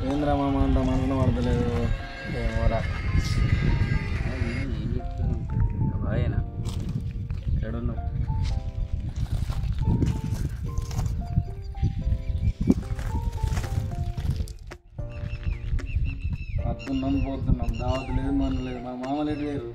ఏంద్రా మామ అంత మనసున పడతలేదు ఏమోరా బాయేనా ఎక్కడున్నావు వస్తున్నాం పోతున్నాం దావత్ లేదు మన లేదు మా మామ లేదు లేరు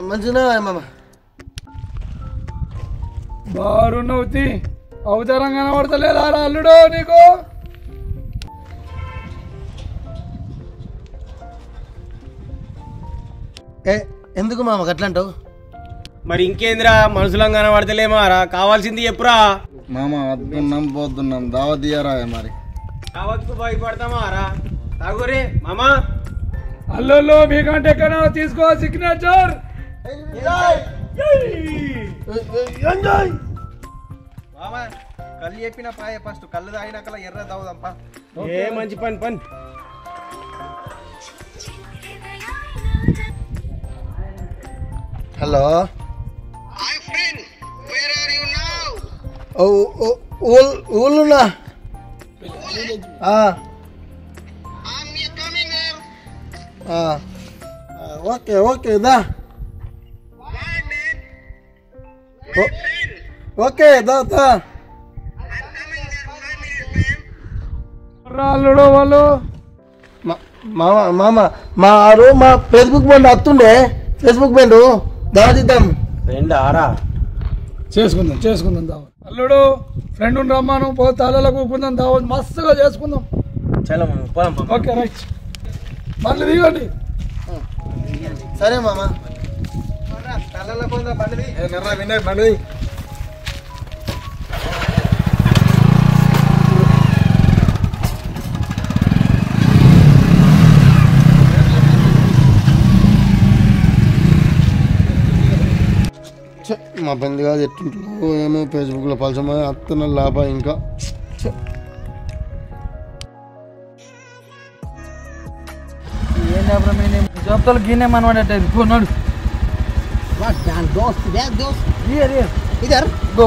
మంచిగా మామ బారున్నవుతి అవతారం కనబడతలేదా అల్లుడు నీకు ఎందుకు మామ అట్లంటావు మరి ఇంకేంద్రా మనుషులం కనబడతలేమారా కావాల్సింది చెప్పురా మామ వస్తున్నాం పోతున్నాం దావత్ తీయరా మరి కావత్కు భయపడతామారా తాగురే మామా అల్లుళ్ళు మీకంటే ఎక్కడ తీసుకో సిగ్నేచర్ మామా కళ్ళు చెప్పిన పాయ ఫస్ట్ కళ్ళు తాగినాకల్లా ఎర్ర తాగుదాంపా ఏ మంచి పని పని హలో ఊళ్ళున్నా ఓకే ఓకే దా ఓకే దా దా అల్లుడు వాళ్ళు మామ మామ మా ఆరు మా ఫేస్బుక్ బండి వస్తుండే ఫేస్బుక్ బండు దావతిద్దాం ఫ్రెండ్ ఆరా చేసుకుందాం దావత్ అల్లుడు ఫ్రెండ్ రమ్మాను పో తలలో కూకుందాం దావత్ మస్తుగా చేసుకుందాం చలో పోదాం ఓకే రైట్ మళ్ళీ దిగండి సరే మామ తలలో పోదా బండిది విన్నారు బండి మా బంది కాదు ఎట్టుంటుందో ఏమో ఫేస్బుక్లో పలసమని అత్తన లాభ ఇంకా జాబ్తాలు గిన్నే మనవాడు నడు either go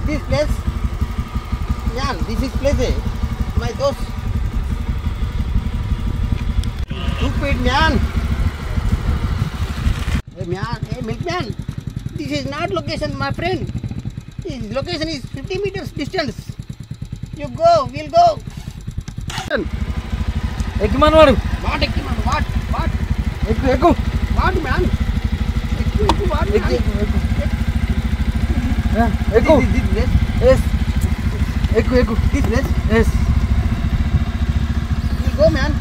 This place, yeah, this is place, my dost. Stupid man. Hey man, hey milkman. This is not location, my friend. This location is 50 meters distance. You go, we'll go. ఎక్కి మనవాడు What, man? What? ఎక్కు What, man? What, man? ఎక్కు This place. Yes ఎక్కు This place. Yes We'll go, man.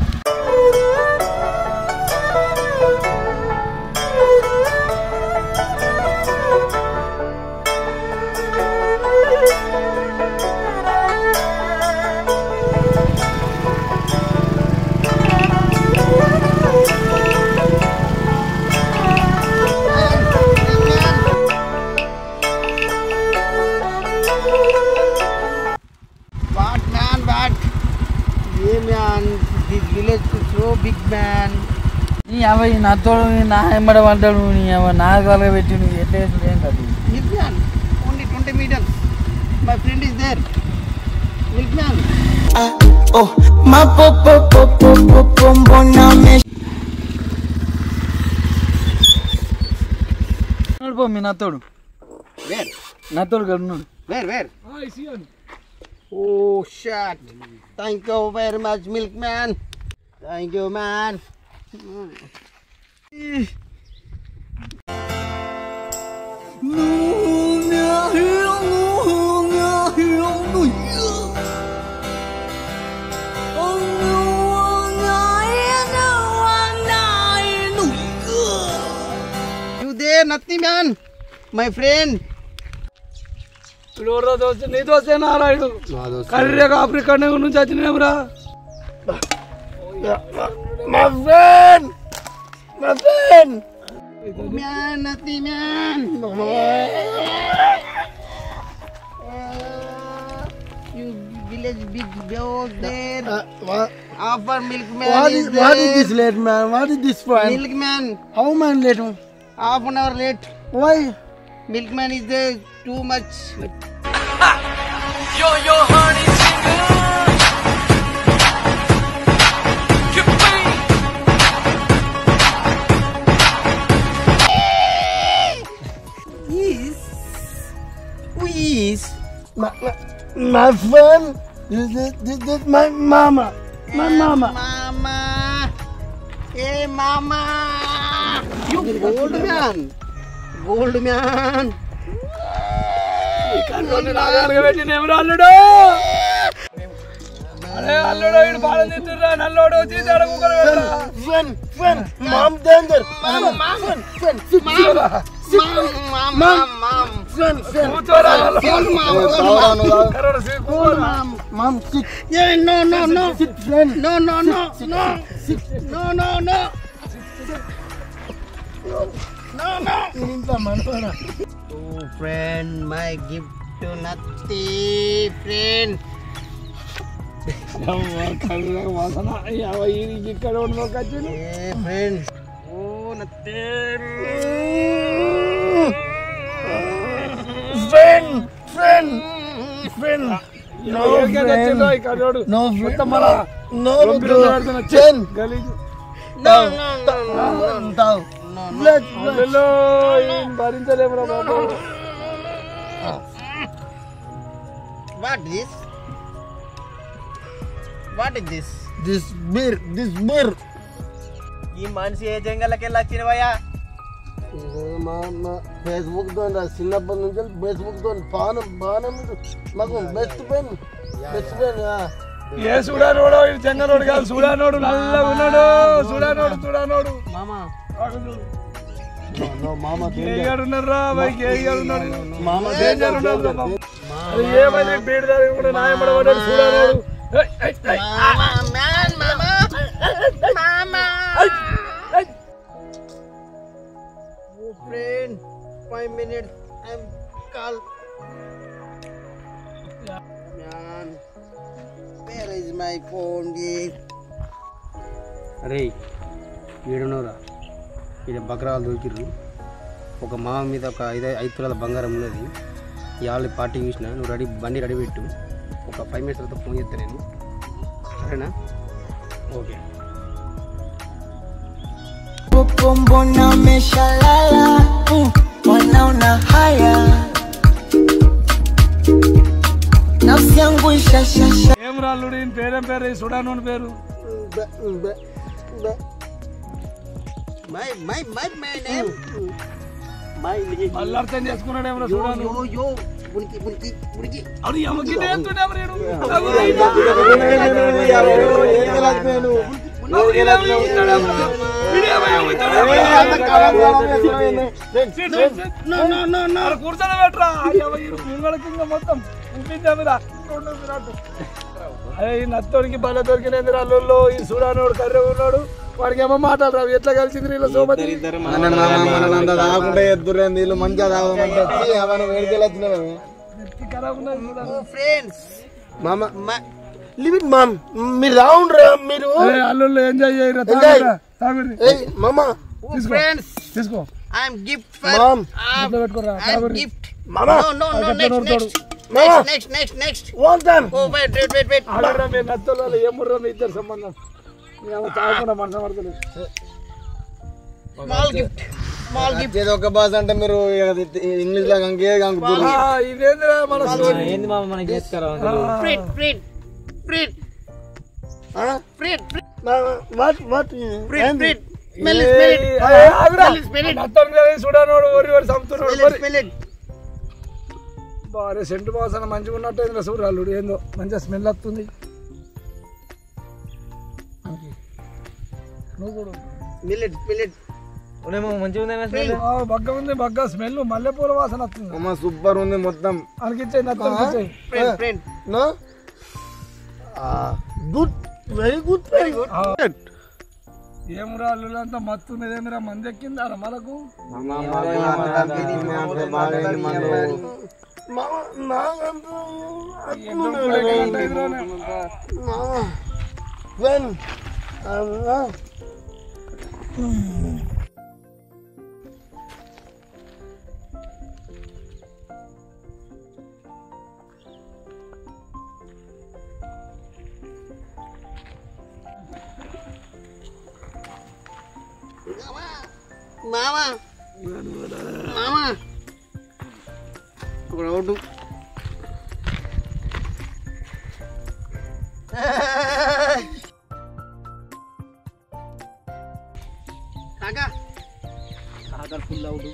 This village is so big, man. నీ అవి నాతో నా ఎంబడ పడ్డాడు నీ అవ నా కలగ పెట్టి నువ్వు ఎట్లా ఏం కాదు Big man. Only My friend is there. Milkman. Oh, my bona me. నడుపో me నాతోడు Where? నాతోడు గడున్నాడు Where? I see you. Oh shit. Thank you very much, Milkman. Thank you, man. You there, nothing, man. My friend. ఇప్పుడు దోశ నీ దోశ నారాయణుడు కర్రీగా Africa నుంచి వచ్చినావురా. My friend. Man, nothing, man. You village big dog there. Offer milkman. What is this late, man? What is this for? Milkman. How man late? Half an hour late. Why? Milkman is there too much. My friend, this my mama. My mama. Mama. Hey, mama. You gold man. Gold man. పెట్టినేమరా అల్లుడు. అరే అల్లుడు ఇడు పాలన తింటురా నల్లోడు తీసాడు కుక్కలు Friend, mom danger. కూర్చోరా Mom sick. Yeah, no. Sick friend. No. Oh, friend, my gift to Natti, friend. వాసన ఇక్కడ ఉండొచ్చింది. Hey, friend. Oh, Natti. Friend. No friend. No Chen. No. భరించలేమురా Babu. What is this? This beer. ఈ మనిషి ఏ జంగల్కి వెళ్ళి వచ్చినవయ్యా? మా Facebook తో చిన్నప్పటి నుంచి Facebook తో బాగా మాకు బెస్ట్ ఫ్రెండ్ ఏ చూడానోడు చెంగనోడు కాదు చూడానోడు నల్లగా ఉన్నాడు చూడానోడు Mama. మామ ఉన్నారా బైక్ ఉన్నాడు మామ డేంజర్ ఉన్నాడు అది ఏమైంది బీడ్ దాని కూడా నాయపడబడ్డాడు చూడానోడు. Mama. Oh, friend, 5 minutes. I'm call. Man, where is my phone? అరే ఏడున్నోరా ఇక్కడ బకరాలు దొరికిర్రు. ఒక మామ మీద ఒక 5 తులాల బంగారం ఉన్నది. ఇవాళ పార్టీ చూసిన నువ్వు బండి రెడీ పెట్టు. ఒక 5 minutes తర్వాత ఫోన్ చేస్తా నేను. సరేనా? Okay. Mbona umeshalala? Wanaona haya. Nafsi yangu ishashasha. ఏం రాళ్ళుడు ఈయన పేరేం పేరు చూడానోని పేరు My name. మళ్ళీ అర్థం చేసుకున్నాడు ఏమరా చూడాను. Yo. Buniki. అవును ఎమ్మకి కూర్చొని పెట్టరా ముంగళకి మొత్తం అదే ఈ నత్తోడికి బల దొరికినది రాళ్ళల్లో ఈ చూడానోడు కర్రె ఉన్నాడు. వాడికి ఏమో మాట్లాడరావు ఎట్లా కలిసింది వీళ్ళ సోబతి తాగకుండా ఎద్దురే నీళ్ళు మంచిగా తాగమంటే వేడికెళ్ళి వచ్చినావు. Oh, friends. మామ లివ్ ఇట్ మామ్. మీరు రావుండ్రా మీరు. అల్లుళ్ళు ఎంజాయ్ చేయరా తాగుర్రి. మామ Oh, friends. తీసుకో I'm gift for. Mom. పెట్టుకోరా I'm gift. Mama. No. Next. Next One time. ఓ వెయిట్ ఆడరా మీ నత్తలలో ఏముర్రా మీ ఇద్దరు సంబంధం తాగకుండా మనసు పడతలేదు స్మాల్ గిఫ్ట్ ఏదో ఒక భాష అంటే మీరు ఇంగ్లీష్ లాగా ఇదేంద్రా మన ఏంది మామ మనకి చేస్తారా ఫ్రీట్ చూడనోడు సంతున్నాడు బాగా సెంటు వాసన మంచిగా ఉన్నట్టు చూడాలి ఏందో మంచిగా స్మెల్ వస్తుంది నువ్వు కూడా బగ్గ ఉంది బగ్గ స్మెల్ మల్లెపూల వాసన వస్తుంది సూపర్ ఉంది మొత్తం అనికిచ్చే నచ్చే గుడ్ వెరీ గుడ్ ఏం రాళ్ళు అంతా మత్తున్నది ఏమిరా మంది ఎక్కిందారా మనకు మామా ఒకడు కాకా ఫుల్ అవుడు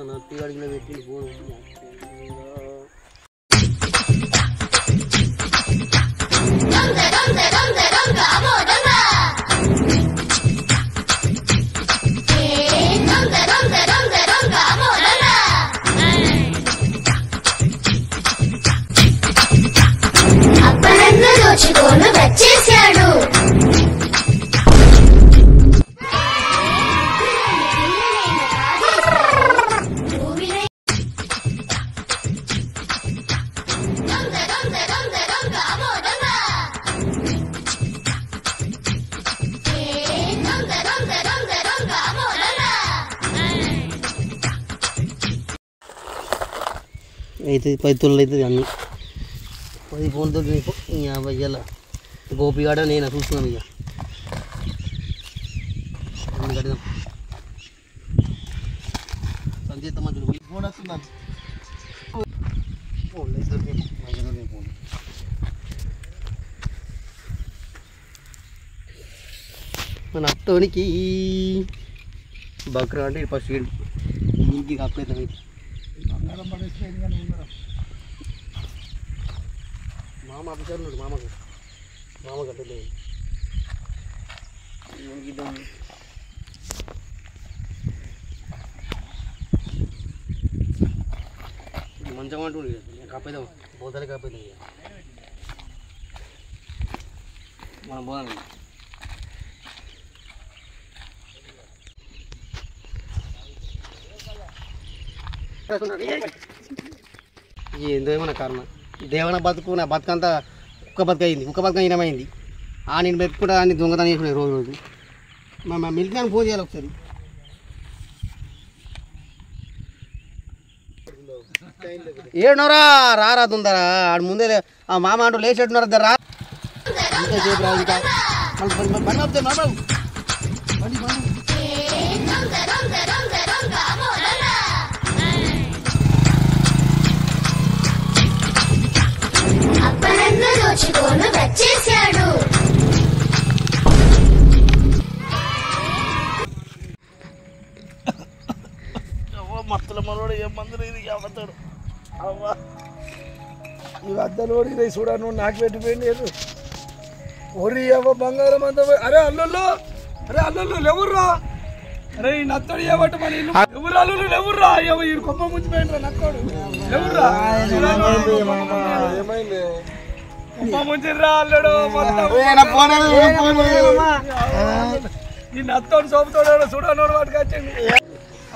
నత్తి అడిగిన పెట్టి పోను అప్పనన్ను దోచుకోను వచ్చేశాడు అవుతుంది 10 తులాలు అవుతుంది అన్నీ 10 ఫోన్తో నీకు 50 ఇయ్యాల గోపిగాడ నేను చూస్తున్నాను ఇక కడదాం సంచేత మంచులు పోయి ఫోన్ వస్తున్నాను మన అట్టోనికి బక్రా అంటే ఫస్ట్ ఇంటికి అప్పుడైతే మామ అభిచారుడు మామ కట్టలేదు మంచం అంటుండే కాపేదాం బోతలే కాపేదాం మనం పోదాం ఏందో ఏమన్నా కారణం దేవన బతుకు నా బతుకంతా కుక్క బతుకు అయింది కుక్క బతుక ఈనమైంది ఆ నేను పెట్టుకుంటా అన్ని దొంగతనం చేసుకున్నాయి రోజు మా మిల్క్ మ్యాన్ ఫోన్ చేయాలి ఒకసారి ఏడున్నరా రారా తొందరా ఆడు ముందే ఆ మామ అంటూ లేచేట్టున్నారా దర్రా ఇంకా సేపు రా ఇంకా బండి ఆపుతాయి బండి అప్పనన్ను దోచుకోను వచ్చేశాడు మత్తుల మనోడు ఏం మందులు ఇది అవ్వతాడు అవ్వా ఇవి అద్దలోడి ఇది చూడ నువ్వు నాకు పెట్టిపోయింది ఒరి అవ్వ బంగారం అంతా అరే అల్లుళ్ళు లేవుర్రా అరే ఈ నత్తడు ఏవట్టు మన ఇల్లు ఎవరు అల్లుళ్ళు లేవుర్రా అయ్యవ ఈ కొమ్మ ముంచిపోయిండ్రా నక్కడు లేవుర్రా కొమ్మ ముంచిర్రా అల్లుడు ఈ నత్తోడు సోపుతాడు చూడనోడు వాటికి వచ్చింది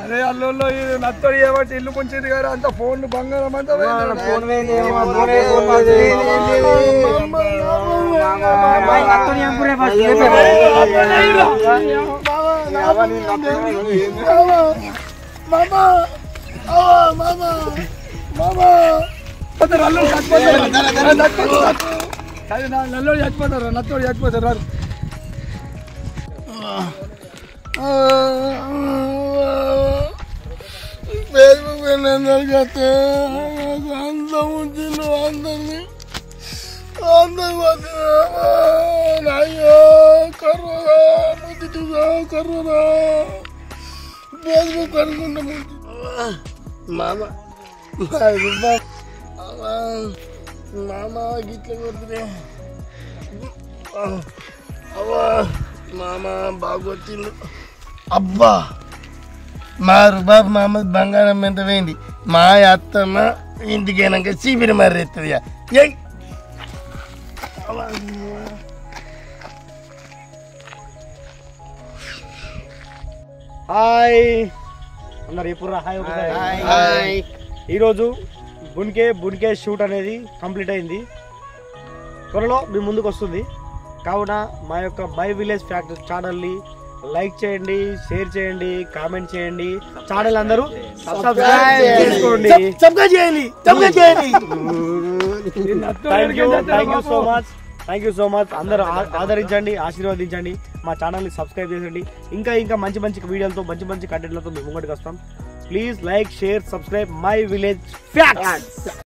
అరే అల్లుల్లో ఇది నత్తడు ఏవట్టి ఇల్లు ముంచింది కదా అంత ఫోన్లు బంగారం అంతా మామా మామా నల్లోడు చచ్చిపోతారు నల్లోడు చచ్చిపోతారు నత్తోడు చచ్చిపోతారు రారు ఫేస్బుక్ అందరికీ అంత ఉంచిండు అందరినీ అయ్యో కర్రరా ముద్దుగా కర్రరా ఫేస్బుక్ అనుకుంటా మామ మామ గిట్ల కొడుతురే అవ్వా మామ బాగొచ్చిండు అబ్బా మా రుబాబు మామ బంగారం ఎంత పోయింది మా అత్తమ్మ ఇంటికైనాక చీపిరి మర్రెత్తది హాయ్ అందరు ఎప్పుడు హాయ్ ఈరోజు బున్కే షూట్ అనేది కంప్లీట్ అయింది త్వరలో మీ ముందుకు వస్తుంది కావున మా యొక్క మై విలేజ్ ఫ్యాక్టరీ ఛానల్ని లైక్ చేయండి షేర్ చేయండి కామెంట్ చేయండి ఛానల్ అందరూ సబ్స్క్రైబ్ చేసుకోండి థ్యాంక్ యూ సో మచ్ అందరూ ఆదరించండి ఆశీర్వదించండి మా ఛానల్ని సబ్స్క్రైబ్ చేయండి ఇంకా మంచి వీడియోలతో మంచి కంటెంట్లతో మేము ముంగటికి వస్తాం please like share subscribe my village facts